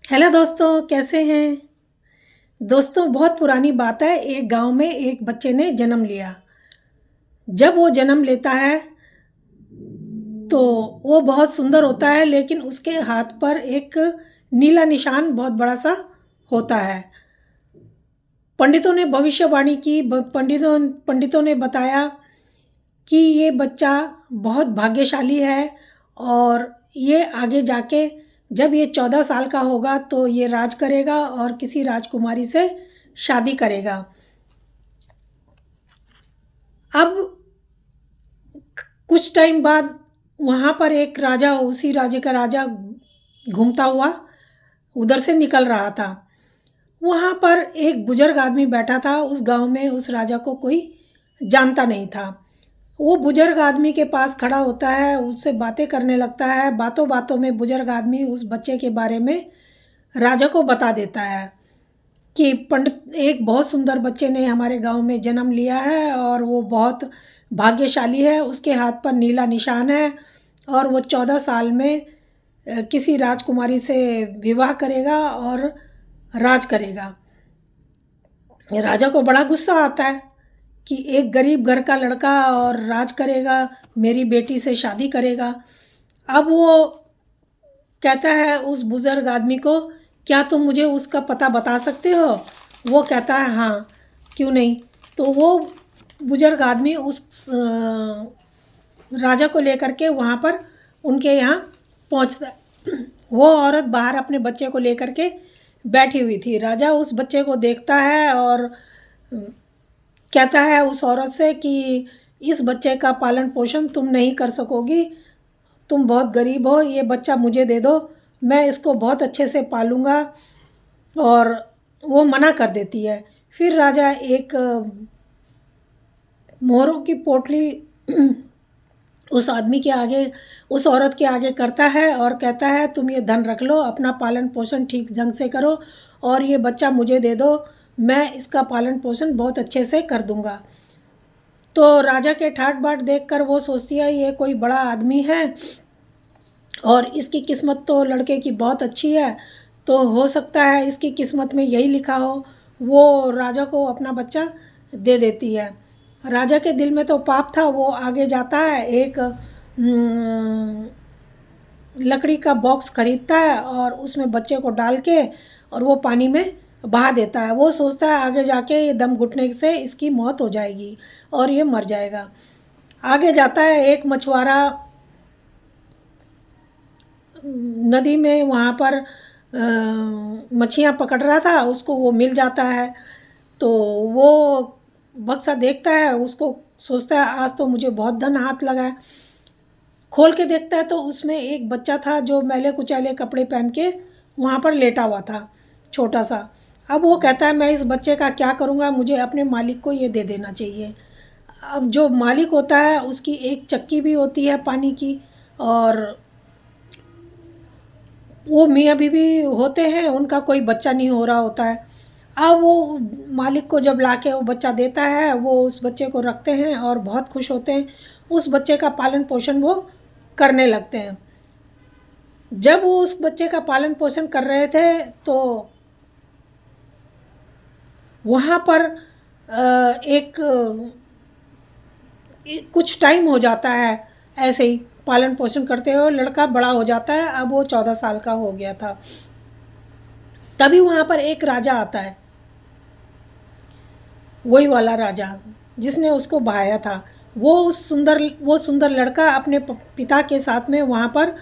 Hello दोस्तों, कैसे हैं। दोस्तों, बहुत पुरानी बात है। एक गांव में एक बच्चे ने जन्म लिया। जब वो जन्म लेता है तो वो बहुत सुंदर होता है, लेकिन उसके हाथ पर एक नीला निशान बहुत बड़ा सा होता है। पंडितों ने भविष्यवाणी की, पंडितों ने बताया कि ये बच्चा बहुत भाग्यशाली है और ये आगे जाके जब ये 14 साल का होगा तो ये राज करेगा और किसी राजकुमारी से शादी करेगा। अब कुछ टाइम बाद वहाँ पर एक राजा, उसी राज्य का राजा घूमता हुआ उधर से निकल रहा था। वहाँ पर एक बुजुर्ग आदमी बैठा था। उस गांव में उस राजा को कोई जानता नहीं था। वो बुजुर्ग आदमी के पास खड़ा होता है, उससे बातें करने लगता है। बातों बातों में बुजुर्ग आदमी उस बच्चे के बारे में राजा को बता देता है कि पंडित, एक बहुत सुंदर बच्चे ने हमारे गांव में जन्म लिया है और वो बहुत भाग्यशाली है। उसके हाथ पर नीला निशान है और वो 14 साल में किसी राजकुमारी से विवाह करेगा और राज करेगा। राजा को बड़ा गुस्सा आता है कि एक गरीब घर का लड़का और राज करेगा, मेरी बेटी से शादी करेगा। अब वो कहता है उस बुज़ुर्ग आदमी को, क्या तुम मुझे उसका पता बता सकते हो। वो कहता है हाँ, क्यों नहीं। तो वो बुज़ुर्ग आदमी उस राजा को लेकर के वहाँ पर उनके यहाँ पहुँचता है। वो औरत बाहर अपने बच्चे को लेकर के बैठी हुई थी। राजा उस बच्चे को देखता है और कहता है उस औरत से कि इस बच्चे का पालन पोषण तुम नहीं कर सकोगी, तुम बहुत गरीब हो, ये बच्चा मुझे दे दो, मैं इसको बहुत अच्छे से पालूँगा। और वो मना कर देती है। फिर राजा एक मोहरों की पोटली उस आदमी के आगे, उस औरत के आगे करता है और कहता है तुम ये धन रख लो, अपना पालन पोषण ठीक ढंग से करो और ये बच्चा मुझे दे दो, मैं इसका पालन पोषण बहुत अच्छे से कर दूंगा। तो राजा के ठाट बाट देखकर वो सोचती है ये कोई बड़ा आदमी है और इसकी किस्मत तो लड़के की बहुत अच्छी है, तो हो सकता है इसकी किस्मत में यही लिखा हो। वो राजा को अपना बच्चा दे देती है। राजा के दिल में तो पाप था। वो आगे जाता है, एक लकड़ी का बॉक्स खरीदता है और उसमें बच्चे को डाल के और वो पानी में बहा देता है। वो सोचता है आगे जाके ये दम घुटने से इसकी मौत हो जाएगी और ये मर जाएगा। आगे जाता है, एक मछुआरा नदी में वहाँ पर मछलियाँ पकड़ रहा था, उसको वो मिल जाता है। तो वो बक्सा देखता है, उसको सोचता है आज तो मुझे बहुत धन हाथ लगा है। खोल के देखता है तो उसमें एक बच्चा था जो मैले कुचैले कपड़े पहन के वहाँ पर लेटा हुआ था, छोटा सा। अब वो कहता है मैं इस बच्चे का क्या करूँगा, मुझे अपने मालिक को ये दे देना चाहिए। अब जो मालिक होता है उसकी एक चक्की भी होती है पानी की, और वो मियाँ बीवी होते हैं, उनका कोई बच्चा नहीं हो रहा होता है। अब वो मालिक को जब लाके वो बच्चा देता है, वो उस बच्चे को रखते हैं और बहुत खुश होते हैं। उस बच्चे का पालन पोषण वो करने लगते हैं। जब वो उस बच्चे का पालन पोषण कर रहे थे तो वहाँ पर कुछ टाइम हो जाता है, ऐसे ही पालन पोषण करते हुए लड़का बड़ा हो जाता है। अब वो 14 साल का हो गया था। तभी वहाँ पर एक राजा आता है, वही वाला राजा जिसने उसको बहाया था। वो सुंदर लड़का अपने पिता के साथ में वहाँ पर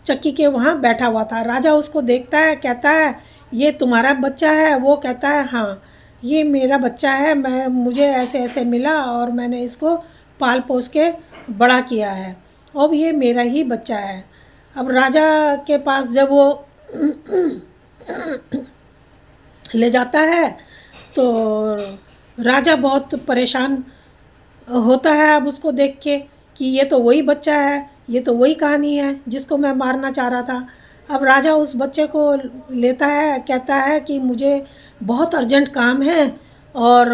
चक्की के वहाँ बैठा हुआ था। राजा उसको देखता है, कहता है ये तुम्हारा बच्चा है। वो कहता है हाँ, ये मेरा बच्चा है, मुझे ऐसे ऐसे मिला और मैंने इसको पाल पोस के बड़ा किया है, अब ये मेरा ही बच्चा है। अब राजा के पास जब वो ले जाता है तो राजा बहुत परेशान होता है अब उसको देख के कि ये तो वही बच्चा है, ये तो वही कहानी है जिसको मैं मारना चाह रहा था। अब राजा उस बच्चे को लेता है, कहता है कि मुझे बहुत अर्जेंट काम है और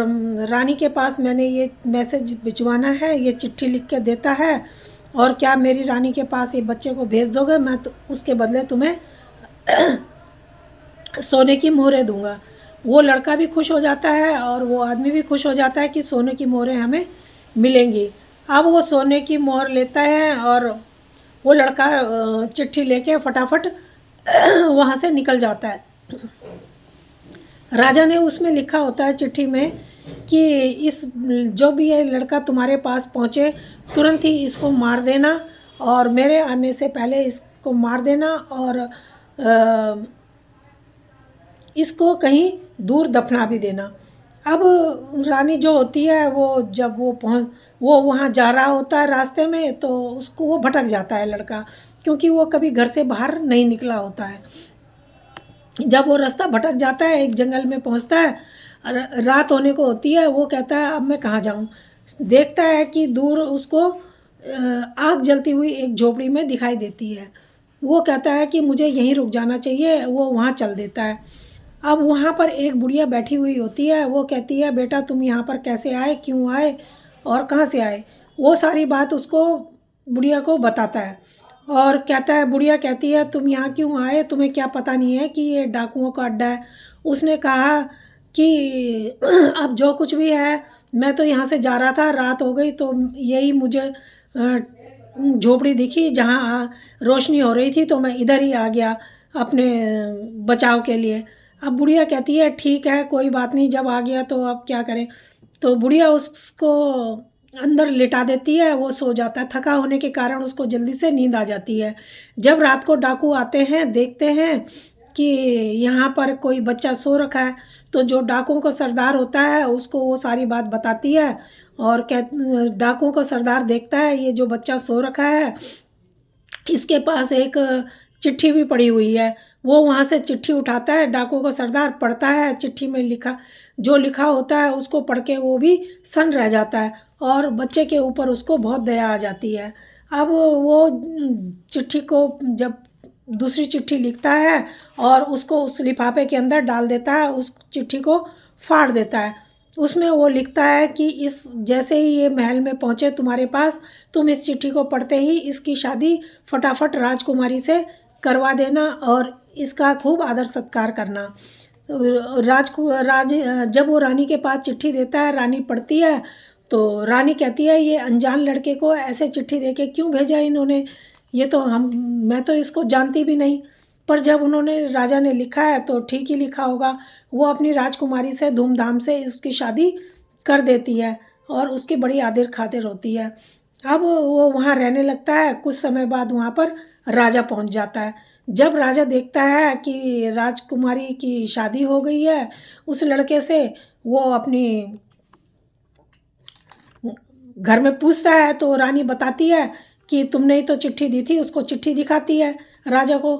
रानी के पास मैंने ये मैसेज भिजवाना है, ये चिट्ठी लिख के देता है, और क्या मेरी रानी के पास ये बच्चे को भेज दोगे, मैं तो उसके बदले तुम्हें सोने की मोहरें दूंगा। वो लड़का भी खुश हो जाता है और वो आदमी भी खुश हो जाता है कि सोने की मोहरें हमें मिलेंगी। अब वो सोने की मोहर लेता है और वो लड़का चिट्ठी लेके फटाफट वहाँ से निकल जाता है। राजा ने उसमें लिखा होता है चिट्ठी में कि इस जो भी ये लड़का तुम्हारे पास पहुँचे तुरंत ही इसको मार देना और मेरे आने से पहले इसको मार देना और इसको कहीं दूर दफना भी देना। अब रानी जो होती है वो जब वो वहाँ जा रहा होता है रास्ते में तो उसको वो भटक जाता है लड़का, क्योंकि वो कभी घर से बाहर नहीं निकला होता है। जब वो रास्ता भटक जाता है एक जंगल में पहुँचता है, रात होने को होती है, वो कहता है अब मैं कहाँ जाऊँ। देखता है कि दूर उसको आग जलती हुई एक झोपड़ी में दिखाई देती है। वो कहता है कि मुझे यहीं रुक जाना चाहिए, वो वहाँ चल देता है। अब वहाँ पर एक बुढ़िया बैठी हुई होती है, वो कहती है बेटा तुम यहाँ पर कैसे आए, क्यों आए और कहाँ से आए। वो सारी बात उसको बुढ़िया को बताता है और कहता है, बुढ़िया कहती है तुम यहाँ क्यों आए, तुम्हें क्या पता नहीं है कि ये डाकुओं का अड्डा है। उसने कहा कि अब जो कुछ भी है मैं तो यहाँ से जा रहा था, रात हो गई तो यही मुझे झोपड़ी दिखी जहाँ रोशनी हो रही थी तो मैं इधर ही आ गया अपने बचाव के लिए। अब बुढ़िया कहती है ठीक है कोई बात नहीं, जब आ गया तो अब क्या करें। तो बुढ़िया उसको अंदर लिटा देती है, वो सो जाता है। थका होने के कारण उसको जल्दी से नींद आ जाती है। जब रात को डाकू आते हैं देखते हैं कि यहाँ पर कोई बच्चा सो रखा है, तो जो डाकुओं का सरदार होता है उसको वो सारी बात बताती है और डाकुओं का सरदार देखता है ये जो बच्चा सो रखा है इसके पास एक चिट्ठी भी पड़ी हुई है। वो वहाँ से चिट्ठी उठाता है, डाकुओं का सरदार पढ़ता है, चिट्ठी में जो लिखा होता है उसको पढ़ के वो भी सन्न रह जाता है और बच्चे के ऊपर उसको बहुत दया आ जाती है। अब वो चिट्ठी को जब दूसरी चिट्ठी लिखता है और उसको उस लिफाफे के अंदर डाल देता है, उस चिट्ठी को फाड़ देता है। उसमें वो लिखता है कि इस जैसे ही ये महल में पहुँचे तुम्हारे पास, तुम इस चिट्ठी को पढ़ते ही इसकी शादी फटाफट राजकुमारी से करवा देना और इसका खूब आदर सत्कार करना। राज जब वो रानी के पास चिट्ठी देता है, रानी पढ़ती है तो रानी कहती है ये अनजान लड़के को ऐसे चिट्ठी देके क्यों भेजा इन्होंने, ये तो मैं तो इसको जानती भी नहीं। पर जब उन्होंने राजा ने लिखा है तो ठीक ही लिखा होगा। वो अपनी राजकुमारी से धूमधाम से उसकी शादी कर देती है और उसकी बड़ी आदर खातिर होती है। अब वो वहाँ रहने लगता है। कुछ समय बाद वहाँ पर राजा पहुँच जाता है। जब राजा देखता है कि राजकुमारी की शादी हो गई है उस लड़के से, वो अपनी घर में पूछता है तो रानी बताती है कि तुमने ही तो चिट्ठी दी थी। उसको चिट्ठी दिखाती है राजा को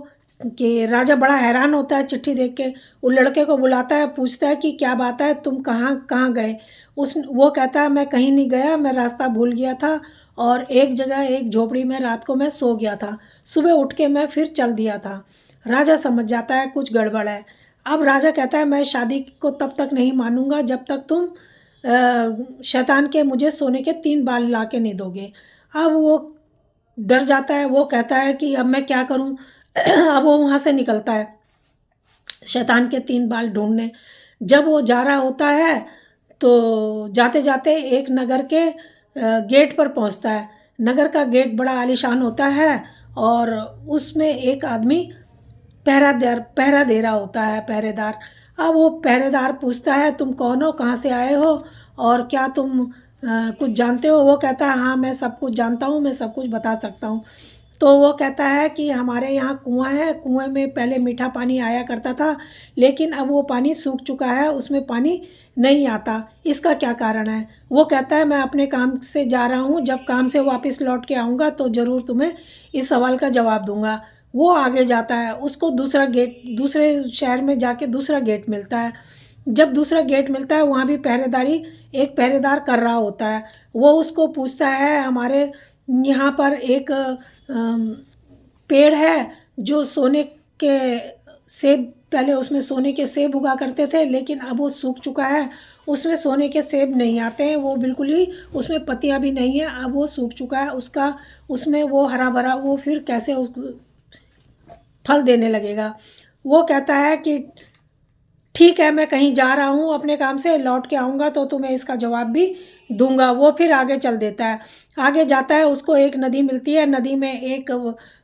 कि राजा बड़ा हैरान होता है चिट्ठी देख के। वो लड़के को बुलाता है, पूछता है कि क्या बात है, तुम कहाँ कहाँ गए। वो कहता है मैं कहीं नहीं गया, मैं रास्ता भूल गया था और एक जगह एक झोपड़ी में रात को मैं सो गया था, सुबह उठ के मैं फिर चल दिया था। राजा समझ जाता है कुछ गड़बड़ है। अब राजा कहता है मैं शादी को तब तक नहीं मानूंगा जब तक तुम शैतान के मुझे सोने के 3 बाल ला के नहीं दोगे। अब वो डर जाता है, वो कहता है कि अब मैं क्या करूं। अब वो वहाँ से निकलता है शैतान के 3 बाल ढूंढने। जब वो जा रहा होता है तो जाते जाते एक नगर के गेट पर पहुँचता है। नगर का गेट बड़ा आलीशान होता है और उसमें एक आदमी पहरा दे रहा होता है, पहरेदार। अब वो पहरेदार पूछता है तुम कौन हो, कहाँ से आए हो और क्या तुम कुछ जानते हो। वो कहता है हाँ मैं सब कुछ जानता हूँ, मैं सब कुछ बता सकता हूँ। तो वो कहता है कि हमारे यहाँ कुआं है, कुएं में पहले मीठा पानी आया करता था लेकिन अब वो पानी सूख चुका है, उसमें पानी नहीं आता, इसका क्या कारण है। वो कहता है मैं अपने काम से जा रहा हूँ, जब काम से वापस लौट के आऊँगा तो ज़रूर तुम्हें इस सवाल का जवाब दूंगा। वो आगे जाता है, उसको दूसरे शहर में जाके दूसरा गेट मिलता है। जब दूसरा गेट मिलता है वहाँ भी एक पहरेदार कर रहा होता है। वो उसको पूछता है हमारे यहाँ पर एक पेड़ है जो सोने के सेब, पहले उसमें सोने के सेब उगा करते थे लेकिन अब वो सूख चुका है, उसमें सोने के सेब नहीं आते हैं, वो बिल्कुल ही उसमें पत्तियां भी नहीं है, अब वो सूख चुका है, उसमें वो हरा भरा वो फिर कैसे फल देने लगेगा। वो कहता है कि ठीक है, मैं कहीं जा रहा हूँ अपने काम से, लौट के आऊँगा तो तुम्हें इसका जवाब भी दूंगा। वो फिर आगे चल देता है। आगे जाता है, उसको एक नदी मिलती है। नदी में एक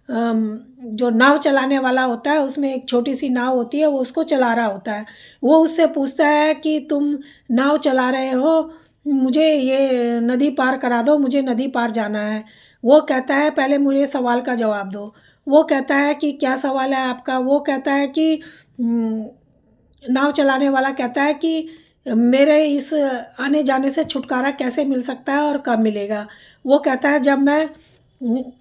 जो नाव चलाने वाला होता है, उसमें एक छोटी सी नाव होती है, वो उसको चला रहा होता है। वो उससे पूछता है कि तुम नाव चला रहे हो, मुझे ये नदी पार करा दो, मुझे नदी पार जाना है। वो कहता है पहले मुझे सवाल का जवाब दो। वो कहता है कि क्या सवाल है आपका? वो कहता है कि नाव चलाने वाला कहता है कि मेरे इस आने जाने से छुटकारा कैसे मिल सकता है और कब मिलेगा? वो कहता है जब मैं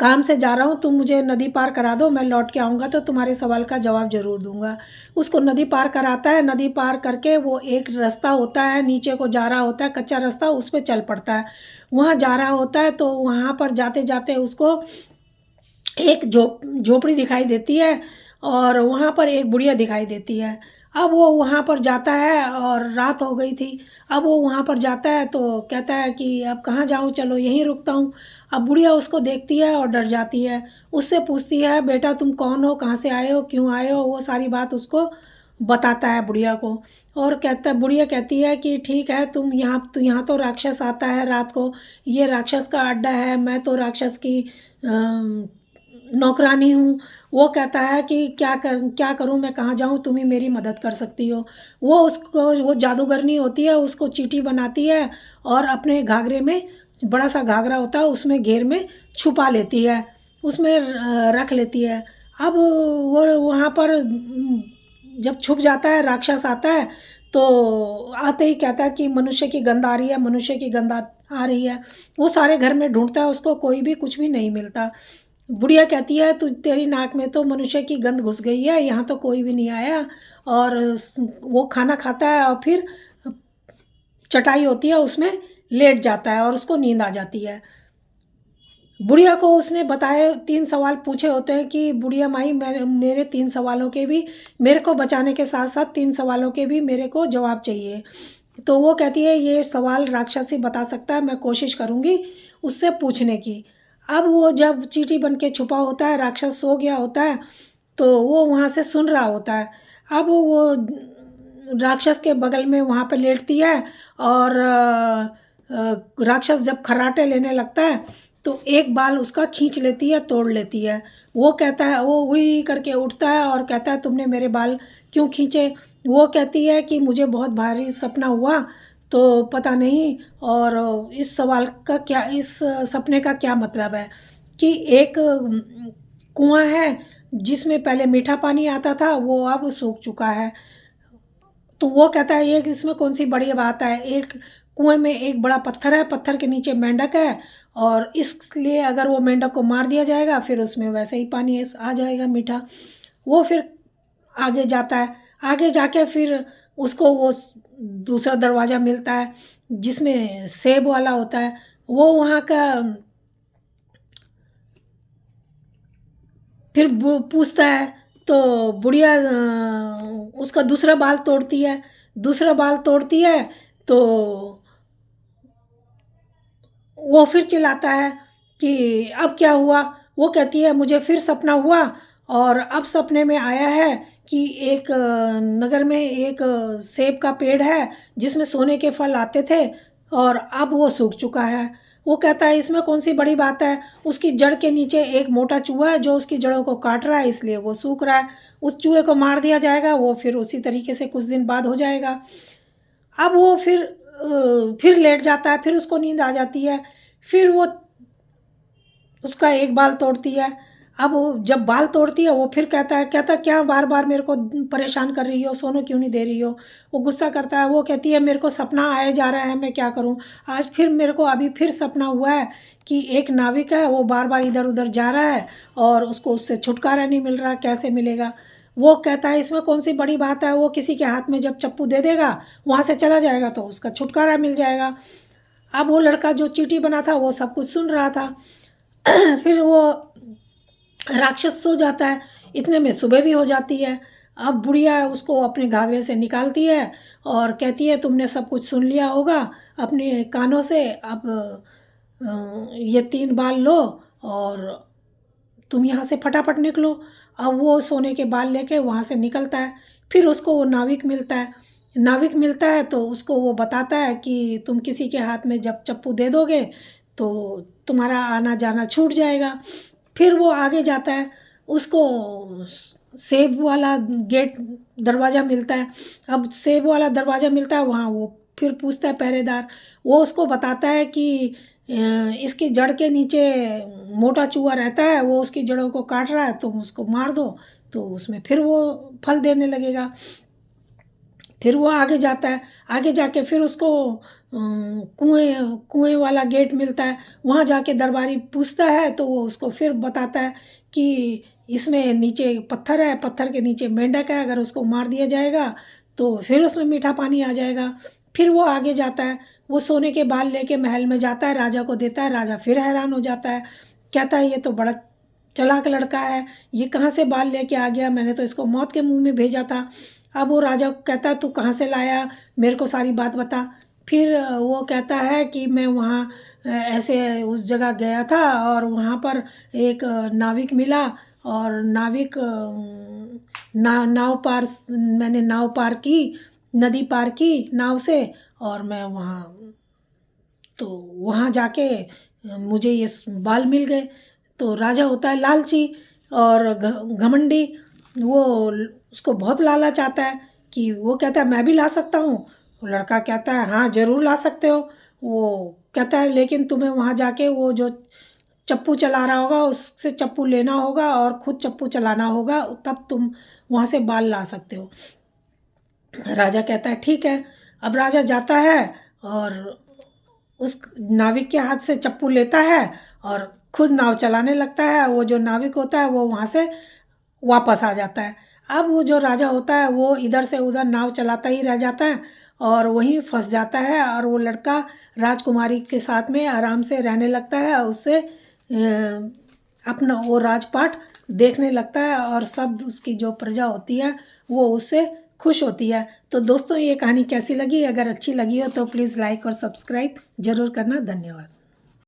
काम से जा रहा हूँ, तुम मुझे नदी पार करा दो, मैं लौट के आऊँगा तो तुम्हारे सवाल का जवाब ज़रूर दूंगा। उसको नदी पार कराता है। नदी पार करके वो एक रास्ता होता है, नीचे को जा रहा होता है, कच्चा रास्ता, उस पर चल पड़ता है। वहाँ जा रहा होता है तो वहाँ पर जाते जाते उसको एक झोपड़ी दिखाई देती है और वहाँ पर एक बुढ़िया दिखाई देती है। अब वो वहाँ पर जाता है और रात हो गई थी। अब वो वहाँ पर जाता है तो कहता है कि अब कहाँ जाऊँ, चलो यहीं रुकता हूँ। अब बुढ़िया उसको देखती है और डर जाती है। उससे पूछती है बेटा तुम कौन हो, कहाँ से आए हो, क्यों आए हो? वो सारी बात उसको बताता है बुढ़िया को। और बुढ़िया कहती है कि ठीक है, यहाँ तो राक्षस आता है रात को, ये राक्षस का अड्डा है, मैं तो राक्षस की नौकरानी हूँ। वो कहता है कि क्या करूँ, मैं कहाँ जाऊँ, तुम ही मेरी मदद कर सकती हो। वो जादूगरनी होती है, उसको चींटी बनाती है और अपने घाघरे में, बड़ा सा घाघरा होता है उसमें घेर में छुपा लेती है, उसमें रख लेती है। अब वो वहाँ पर जब छुप जाता है, राक्षस आता है तो आते ही कहता है कि मनुष्य की गंध आ रही है, मनुष्य की गंध आ रही है। वो सारे घर में ढूंढता है, उसको कोई भी कुछ भी नहीं मिलता। बुढ़िया कहती है तू, तेरी नाक में तो मनुष्य की गंध घुस गई है, यहाँ तो कोई भी नहीं आया। और वो खाना खाता है और फिर चटाई होती है उसमें लेट जाता है और उसको नींद आ जाती है। बुढ़िया को उसने बताए, 3 सवाल पूछे होते हैं कि बुढ़िया माई मेरे 3 सवालों के भी, मेरे को बचाने के साथ साथ 3 सवालों के भी मेरे को जवाब चाहिए। तो वो कहती है ये सवाल राक्षस ही बता सकता है, मैं कोशिश करूँगी उससे पूछने की। अब वो जब चींटी बन के छुपा होता है, राक्षस सो गया होता है, तो वो वहाँ से सुन रहा होता है। अब वो राक्षस के बगल में वहाँ पे लेटती है और राक्षस जब खर्राटे लेने लगता है तो एक बाल उसका खींच लेती है, तोड़ लेती है। वो कहता है, वो हुई करके उठता है और कहता है तुमने मेरे बाल क्यों खींचे? वो कहती है कि मुझे बहुत भारी सपना हुआ, तो पता नहीं, और इस सपने का क्या मतलब है कि एक कुआं है जिसमें पहले मीठा पानी आता था, वो अब सूख चुका है। तो वो कहता है ये इसमें कौन सी बड़ी बात है, एक कुएं में एक बड़ा पत्थर है, पत्थर के नीचे मेंढक है, और इसलिए अगर वो मेंढक को मार दिया जाएगा फिर उसमें वैसे ही पानी आ जाएगा मीठा। वो फिर आगे जाता है। आगे जाके फिर उसको वो दूसरा दरवाज़ा मिलता है जिसमें सेब वाला होता है। वो वहाँ का फिर पूछता है तो बुढ़िया उसका दूसरा बाल तोड़ती है। दूसरा बाल तोड़ती है तो वो फिर चिल्लाता है कि अब क्या हुआ? वो कहती है मुझे फिर सपना हुआ और अब सपने में आया है कि एक नगर में एक सेब का पेड़ है जिसमें सोने के फल आते थे और अब वो सूख चुका है। वो कहता है इसमें कौन सी बड़ी बात है, उसकी जड़ के नीचे एक मोटा चूहा है जो उसकी जड़ों को काट रहा है, इसलिए वो सूख रहा है। उस चूहे को मार दिया जाएगा, वो फिर उसी तरीके से कुछ दिन बाद हो जाएगा। अब वो फिर लेट जाता है, फिर उसको नींद आ जाती है। फिर वो उसका एक बाल तोड़ती है। अब वो जब बाल तोड़ती है वो फिर कहता क्या बार बार मेरे को परेशान कर रही हो, सोने क्यों नहीं दे रही हो? वो गुस्सा करता है। वो कहती है मेरे को सपना आए जा रहा है, मैं क्या करूं? आज फिर मेरे को अभी फिर सपना हुआ है कि एक नाविक है, वो बार बार इधर उधर जा रहा है और उसको उससे छुटकारा नहीं मिल रहा, कैसे मिलेगा? वो कहता है इसमें कौन सी बड़ी बात है, वो किसी के हाथ में जब चप्पू दे देगा वहाँ से चला जाएगा तो उसका छुटकारा मिल जाएगा। अब वो लड़का जो चींटी बना था वो सब कुछ सुन रहा था। फिर वो राक्षस सो जाता है, इतने में सुबह भी हो जाती है। अब बुढ़िया उसको अपने घाघरे से निकालती है और कहती है तुमने सब कुछ सुन लिया होगा अपने कानों से, अब ये 3 बाल लो और तुम यहाँ से फटाफट निकलो। अब वो सोने के बाल लेके वहाँ से निकलता है। फिर उसको वो नाविक मिलता है। नाविक मिलता है तो उसको वो बताता है कि तुम किसी के हाथ में जब चप्पू दे दोगे तो तुम्हारा आना जाना छूट जाएगा। फिर वो आगे जाता है, उसको सेब वाला गेट दरवाज़ा मिलता है। अब सेब वाला दरवाज़ा मिलता है, वहाँ वो फिर पूछता है पहरेदार, वो उसको बताता है कि इसकी जड़ के नीचे मोटा चूहा रहता है, वो उसकी जड़ों को काट रहा है, तुम उसको मार दो तो उसमें फिर वो फल देने लगेगा। फिर वो आगे जाता है, आगे जाके फिर उसको कुएं कुएं वाला गेट मिलता है। वहाँ जाके दरबारी पूछता है तो वो उसको फिर बताता है कि इसमें नीचे पत्थर है, पत्थर के नीचे मेंढक है, अगर उसको मार दिया जाएगा तो फिर उसमें मीठा पानी आ जाएगा। फिर वो आगे जाता है, वो सोने के बाल लेके महल में जाता है, राजा को देता है। राजा फिर हैरान हो जाता है, कहता है ये तो बड़ा चालाक लड़का है, ये कहाँ से बाल लेके आ गया, मैंने तो इसको मौत के मुंह में भेजा था। अब वो राजा कहता है तू कहाँ से लाया, मेरे को सारी बात बता। फिर वो कहता है कि मैं वहाँ ऐसे उस जगह गया था और वहाँ पर एक नाविक मिला, और नाविक नाव पार, मैंने नाव पार की, नदी पार की नाव से, और मैं वहाँ तो वहाँ जाके मुझे ये बाल मिल गए। तो राजा होता है लालची और घमंडी, वो उसको बहुत लालच आता है कि वो कहता है मैं भी ला सकता हूँ। वो लड़का कहता है हाँ ज़रूर ला सकते हो। वो कहता है लेकिन तुम्हें वहाँ जाके वो जो चप्पू चला रहा होगा उससे चप्पू लेना होगा और ख़ुद चप्पू चलाना होगा, तब तुम वहाँ से बाल ला सकते हो। राजा कहता है ठीक है। अब राजा जाता है और उस नाविक के हाथ से चप्पू लेता है और खुद नाव चलाने लगता है। वो जो नाविक होता है वो वहाँ से वापस आ जाता है। अब वो जो राजा होता है वो इधर से उधर नाव चलाता ही रह जाता है और वहीं फंस जाता है, और वो लड़का राजकुमारी के साथ में आराम से रहने लगता है, उससे अपना वो राजपाट देखने लगता है, और सब उसकी जो प्रजा होती है वो उससे खुश होती है। तो दोस्तों ये कहानी कैसी लगी? अगर अच्छी लगी हो तो प्लीज़ लाइक और सब्सक्राइब ज़रूर करना। धन्यवाद।